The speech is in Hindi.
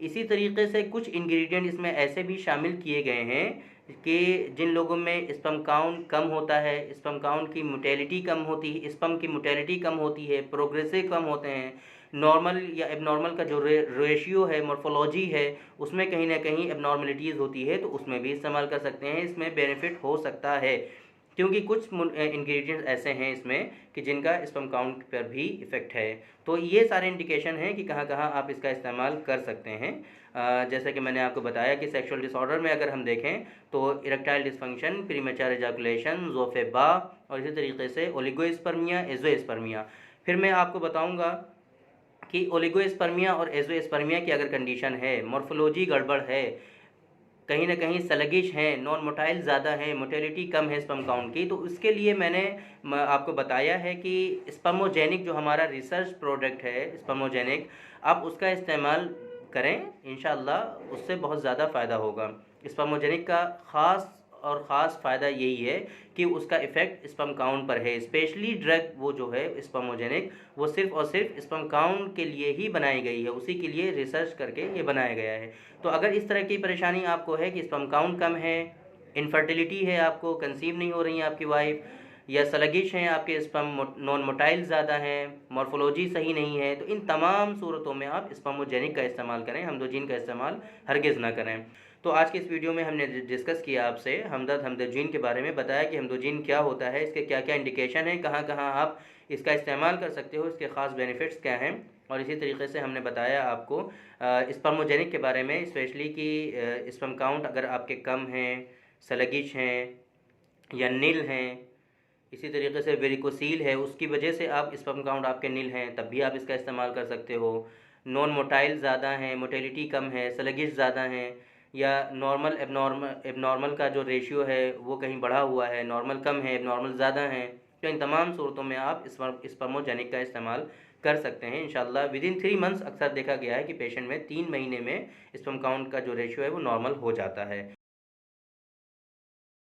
इसी तरीके से कुछ इंग्रेडिएंट इसमें ऐसे भी शामिल किए गए हैं कि जिन लोगों में स्पर्म काउंट कम होता है, स्पर्म काउंट की मोटेलिटी कम होती है, स्पर्म की मोटेलिटी कम होती है, प्रोग्रेसिव कम होते हैं, नॉर्मल या एबनॉर्मल का जो रेशियो है, मॉर्फोलॉजी है, उसमें कहीं ना कहीं एबनॉर्मलिटीज़ होती है, तो उसमें भी इस्तेमाल कर सकते हैं। इसमें बेनिफिट हो सकता है क्योंकि कुछ इंग्रेडिएंट्स ऐसे हैं इसमें कि जिनका स्पर्म काउंट पर भी इफ़ेक्ट है। तो ये सारे इंडिकेशन हैं कि कहाँ कहाँ आप इसका इस्तेमाल कर सकते हैं। जैसे कि मैंने आपको बताया कि सेक्सुअल डिसऑर्डर में अगर हम देखें तो इरेक्टाइल डिस्फंक्शन, प्रीमेच्योर एजाकुलेशन, ज़ोफेबा और इसी तरीके से ओलिगोस्पर्मिया, एज़ोस्पर्मिया। फिर मैं आपको बताऊंगा कि ओलिगोस्पर्मिया और एज़ोस्पर्मिया की अगर कंडीशन है, मॉर्फोलॉजी गड़बड़ है, कहीं ना कहीं स्लगिश हैं, नॉन मोटाइल ज़्यादा है, मोटेलिटी कम है स्पर्म काउंट की, तो उसके लिए मैंने आपको बताया है कि स्पर्मोजेनिक जो हमारा रिसर्च प्रोडक्ट है स्पर्मोजेनिक, आप उसका इस्तेमाल करें, इंशाल्लाह उससे बहुत ज़्यादा फ़ायदा होगा। स्पर्मोजेनिक का ख़ास फ़ायदा यही है कि उसका इफ़ेक्ट स्पर्म काउंट पर है। स्पेशली ड्रग वो जो है स्पर्मोजेनिक, वो सिर्फ़ और सिर्फ स्पर्म काउंट के लिए ही बनाई गई है, उसी के लिए रिसर्च करके ये बनाया गया है। तो अगर इस तरह की परेशानी आपको है कि स्पर्म काउंट कम है, इनफर्टिलिटी है, आपको कंसीव नहीं हो रही है आपकी वाइफ, या स्लगिश हैं आपके स्पर्म, नॉन मोटाइल ज़्यादा हैं, मॉर्फोलॉजी सही नहीं है, तो इन तमाम सूरतों में आप स्पर्मोजेनिक का इस्तेमाल करें, हमदोजीन का इस्तेमाल हरगिज़ ना करें। तो आज के इस वीडियो में हमने डिस्कस किया आपसे हमदोजीन के बारे में, बताया कि हमदोजीन क्या होता है, इसके क्या क्या इंडिकेशन है, कहाँ कहाँ आप इसका इस्तेमाल कर सकते हो, इसके ख़ास बेनिफिट्स क्या हैं, और इसी तरीके से हमने बताया आपको स्पर्मोजेनिक के बारे में, स्पेशली कि स्पर्म काउंट अगर आपके कम हैं, स्लगिश हैं या नील हैं, इसी तरीके से वेरिकोसील है, उसकी वजह से आप स्पर्म काउंट आपके नील हैं, तब भी आप इसका इस्तेमाल कर सकते हो। नॉन मोटाइल ज़्यादा हैं, मोटेलिटी कम है, स्लगिश ज़्यादा हैं, या नॉर्मल एबनॉर्मल का जो रेशियो है वो कहीं बढ़ा हुआ है, नॉर्मल कम है, एबनॉर्मल ज़्यादा है, तो इन तमाम सूरतों में आप स्पर्मोजेनिक का इस्तेमाल कर सकते हैं। इंशाल्लाह विदिन 3 मंथ्स अक्सर देखा गया है कि पेशेंट में 3 महीने में स्पर्म काउंट का जो रेशियो है वो नॉर्मल हो जाता है।